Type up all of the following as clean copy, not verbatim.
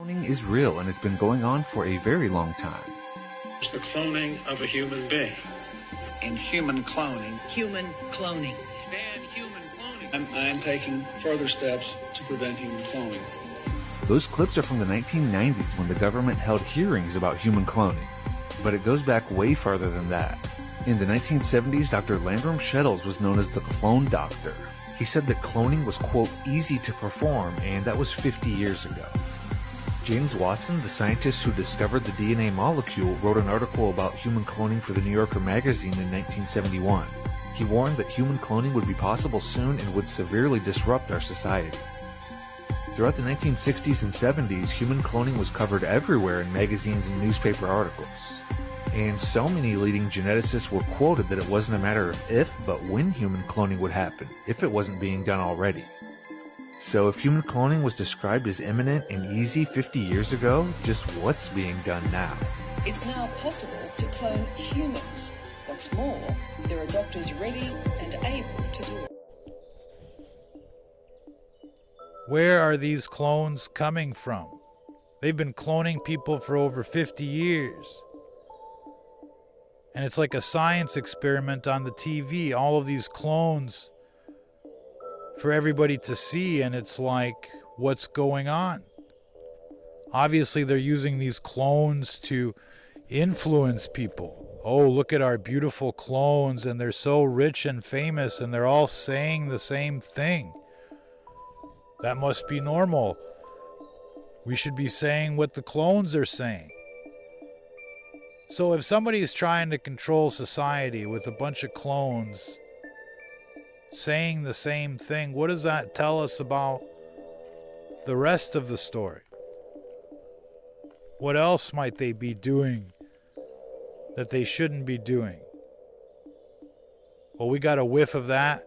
Cloning is real and it's been going on for a very long time. It's the cloning of a human being. And human cloning. Human cloning. Ban human cloning. I'm taking further steps to prevent human cloning. Those clips are from the 1990s when the government held hearings about human cloning. But it goes back way farther than that. In the 1970s, Dr. Landrum Shettles was known as the clone doctor. He said that cloning was, quote, easy to perform, and that was 50 years ago. James Watson, the scientist who discovered the DNA molecule, wrote an article about human cloning for the New Yorker magazine in 1971. He warned that human cloning would be possible soon and would severely disrupt our society. Throughout the 1960s and 70s, human cloning was covered everywhere in magazines and newspaper articles. And so many leading geneticists were quoted that it wasn't a matter of if, but when human cloning would happen, if it wasn't being done already. So if human cloning was described as imminent and easy 50 years ago, just what's being done now? It's now possible to clone humans. What's more, there are doctors ready and able to do it. Where are these clones coming from? They've been cloning people for over 50 years. And it's like a science experiment on the TV, all of these clones for everybody to see, and it's like, what's going on? Obviously, they're using these clones to influence people. Oh, look at our beautiful clones, and they're so rich and famous, and they're all saying the same thing. That must be normal. We should be saying what the clones are saying. So if somebody is trying to control society with a bunch of clones saying the same thing, what does that tell us about the rest of the story? What else might they be doing that they shouldn't be doing? Well, we got a whiff of that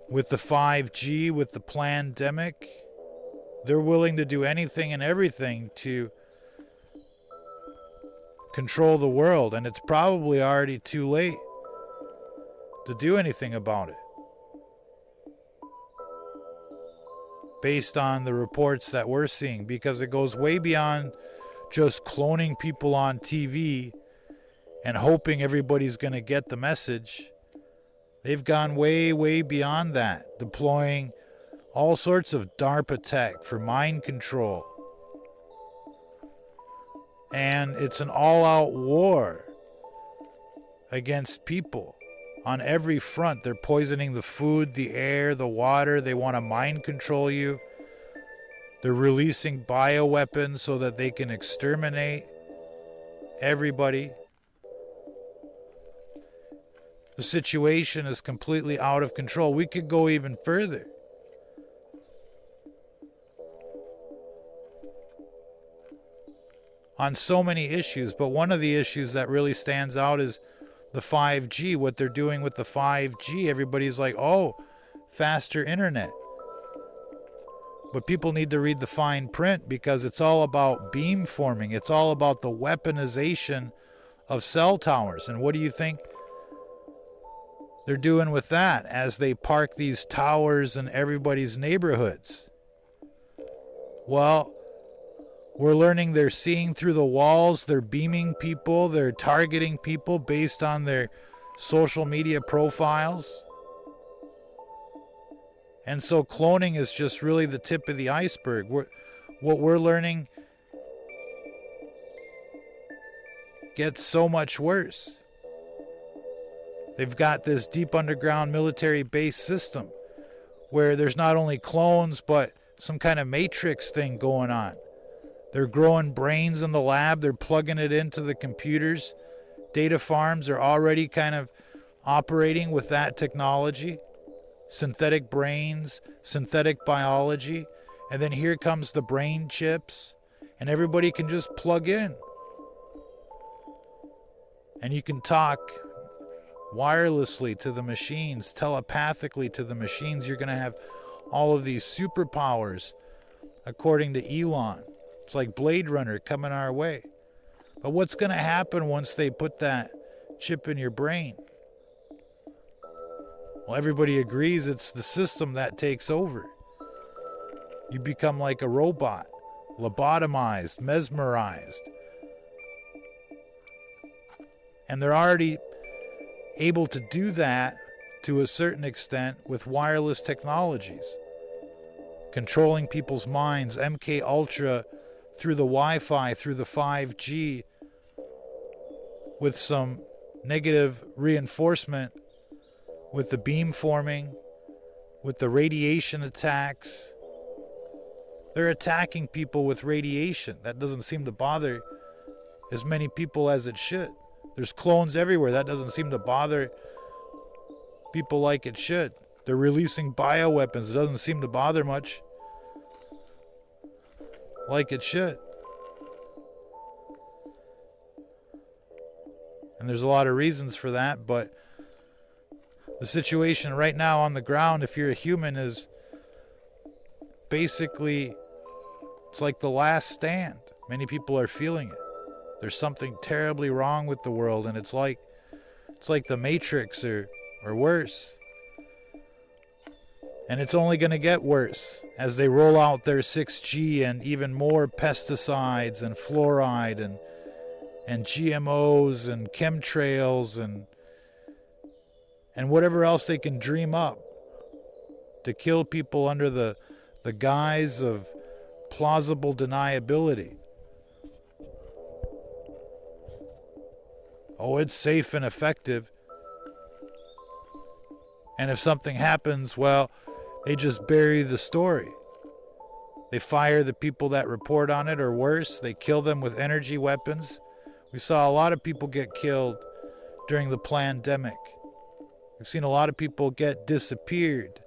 with the 5G, with the plandemic. They're willing to do anything and everything to control the world, and it's probably already too late to do anything about it. Based on the reports that we're seeing, because it goes way beyond just cloning people on TV and hoping everybody's going to get the message. They've gone way, way beyond that, deploying all sorts of DARPA tech for mind control. And it's an all-out war against people on every front. They're poisoning the food, the air, the water. They want to mind control you. They're releasing bioweapons so that they can exterminate everybody. The situation is completely out of control. We could go even further. On so many issues, but one of the issues that really stands out is the 5G, what they're doing with the 5G. Everybody's like, oh, faster internet. But people need to read the fine print, because it's all about beamforming. It's all about the weaponization of cell towers. And what do you think they're doing with that as they park these towers in everybody's neighborhoods? Well, we're learning they're seeing through the walls, they're beaming people, they're targeting people based on their social media profiles. And so cloning is just really the tip of the iceberg. What we're learning gets so much worse. They've got this deep underground military-based system where there's not only clones, but some kind of matrix thing going on. They're growing brains in the lab. They're plugging it into the computers. Data farms are already kind of operating with that technology. Synthetic brains, synthetic biology. And then here comes the brain chips. And everybody can just plug in. And you can talk wirelessly to the machines, telepathically to the machines. You're going to have all of these superpowers, according to Elon. It's like Blade Runner coming our way. But what's going to happen once they put that chip in your brain? Well, everybody agrees it's the system that takes over. You become like a robot. lobotomized, mesmerized. And they're already able to do that to a certain extent with wireless technologies. Controlling people's minds, MK Ultra, through the Wi-Fi, through the 5G, with some negative reinforcement, with the beamforming, with the radiation attacks. They're attacking people with radiation. That doesn't seem to bother as many people as it should. There's clones everywhere. That doesn't seem to bother people like it should. They're releasing bioweapons. It doesn't seem to bother much like it should. And there's a lot of reasons for that, but the situation right now on the ground, if you're a human, is basically, it's like the last stand. Many people are feeling it. There's something terribly wrong with the world, and it's like the Matrix or worse. And it's only going to get worse as they roll out their 6G and even more pesticides and fluoride and GMOs and chemtrails and whatever else they can dream up to kill people under the guise of plausible deniability. Oh, it's safe and effective. And if something happens, well, they just bury the story. They fire the people that report on it, or worse, they kill them with energy weapons. We saw a lot of people get killed during the pandemic. We've seen a lot of people get disappeared.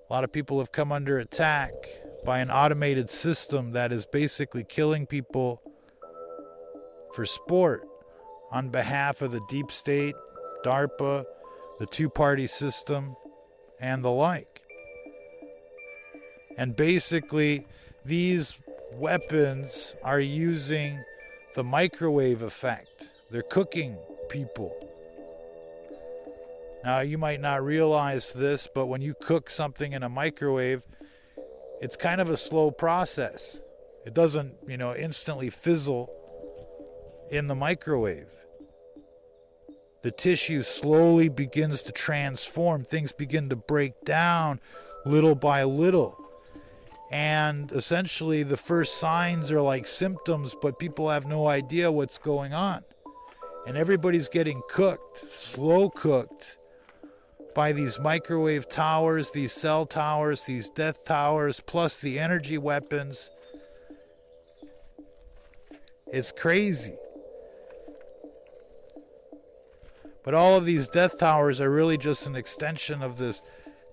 A lot of people have come under attack by an automated system that is basically killing people for sport on behalf of the deep state, DARPA, the two-party system, and the like. And basically, these weapons are using the microwave effect. They're cooking people. Now, you might not realize this, but when you cook something in a microwave, it's kind of a slow process. It doesn't, instantly fizzle in the microwave. The tissue slowly begins to transform. Things begin to break down little by little. And essentially, the first signs are like symptoms, but people have no idea what's going on. And everybody's getting cooked, slow cooked, by these microwave towers, these cell towers, these death towers, plus the energy weapons. It's crazy. But all of these death towers are really just an extension of this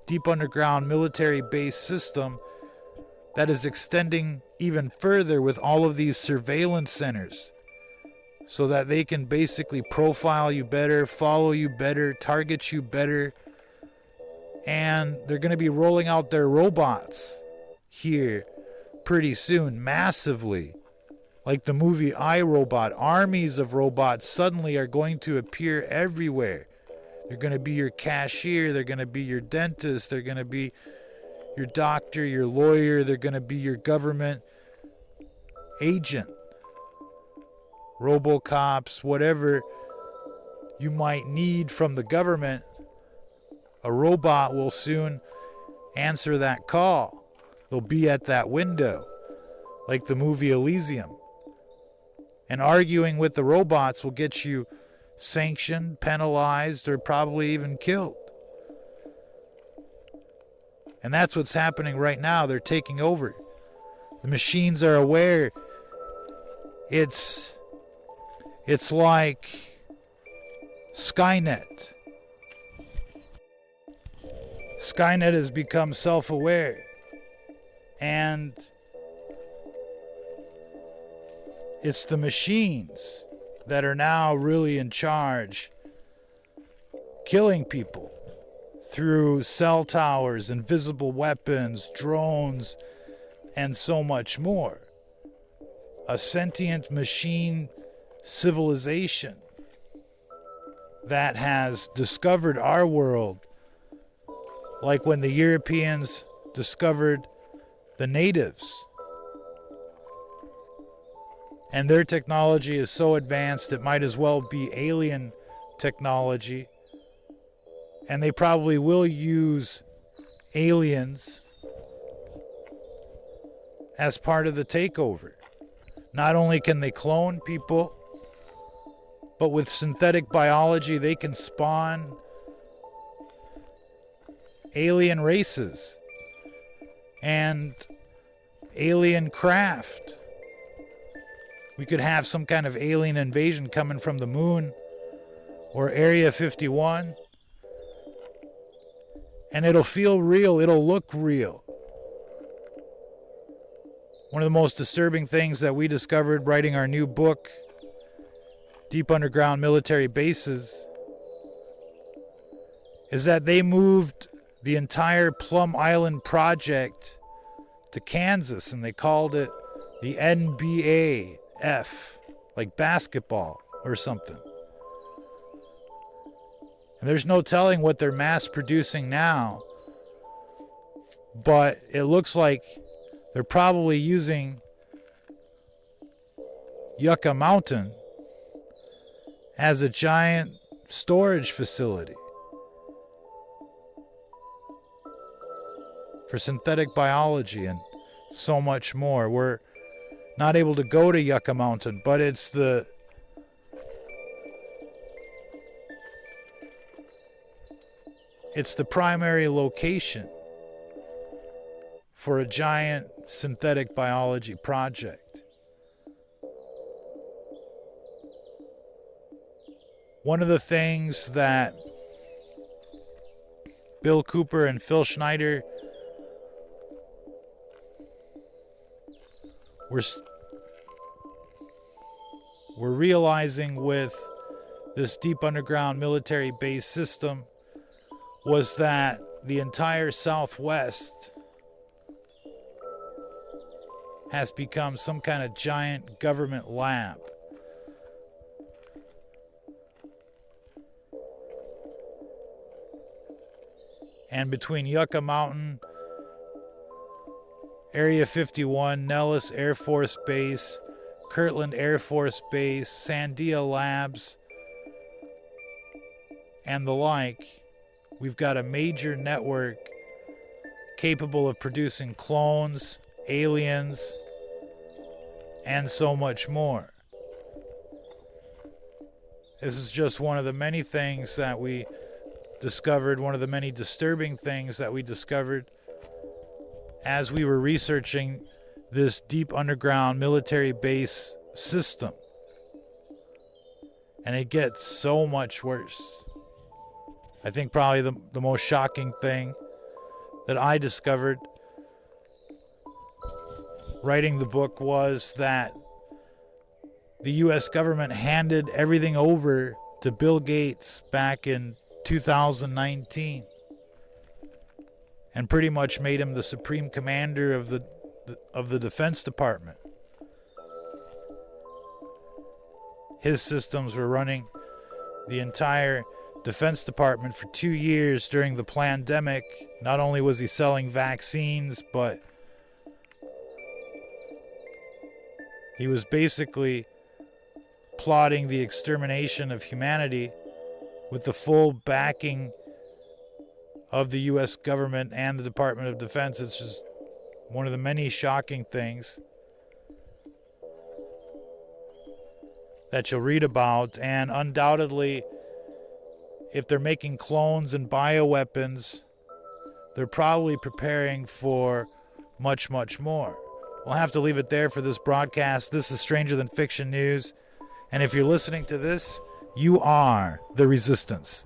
deep underground military-based system that is extending even further with all of these surveillance centers, so that they can basically profile you better, follow you better, target you better. And they're going to be rolling out their robots here pretty soon, massively. Like the movie I, Robot. Armies of robots suddenly are going to appear everywhere. They're going to be your cashier. They're going to be your dentist. They're going to be your doctor, your lawyer. They're going to be your government agent. Robocops, whatever you might need from the government, a robot will soon answer that call. They'll be at that window, like the movie Elysium. And arguing with the robots will get you sanctioned, penalized, or probably even killed. And that's what's happening right now. They're taking over. The machines are aware. It's like Skynet. Skynet has become self-aware. And it's the machines that are now really in charge, killing people through cell towers, invisible weapons, drones, and so much more. A sentient machine civilization that has discovered our world, like when the Europeans discovered the natives And their technology is so advanced it might as well be alien technology. And they probably will use aliens as part of the takeover. Not only can they clone people, but with synthetic biology, they can spawn alien races and alien craft. We could have some kind of alien invasion coming from the moon or Area 51. And it'll feel real. It'll look real. One of the most disturbing things that we discovered writing our new book, Deep Underground Military Bases, is that they moved the entire Plum Island project to Kansas, and they called it the NBA F, like basketball or something. And there's no telling what they're mass producing now, but it looks like they're probably using Yucca Mountain as a giant storage facility for synthetic biology and so much more. We're not able to go to Yucca Mountain, but it's the primary location for a giant synthetic biology project. One of the things that Bill Cooper and Phil Schneider were realizing with this deep underground military base system was that the entire Southwest has become some kind of giant government lab. And between Yucca Mountain, Area 51, Nellis Air Force Base, Kirtland Air Force Base, Sandia Labs, and the like, we've got a major network capable of producing clones, aliens, and so much more. This is just one of the many things that we discovered, one of the many disturbing things that we discovered as we were researching this deep underground military base system. And it gets so much worse. I think probably the most shocking thing that I discovered writing the book was that the U.S. government handed everything over to Bill Gates back in 2019 and pretty much made him the supreme commander of the Defense Department. His systems were running the entire Defense Department for 2 years during the pandemic. Not only was he selling vaccines, but he was basically plotting the extermination of humanity with the full backing of the U.S. government and the Department of Defense. It's just one of the many shocking things that you'll read about. And undoubtedly, if they're making clones and bioweapons, they're probably preparing for much, much more. We'll have to leave it there for this broadcast. This is Stranger Than Fiction News. And if you're listening to this, you are the Resistance.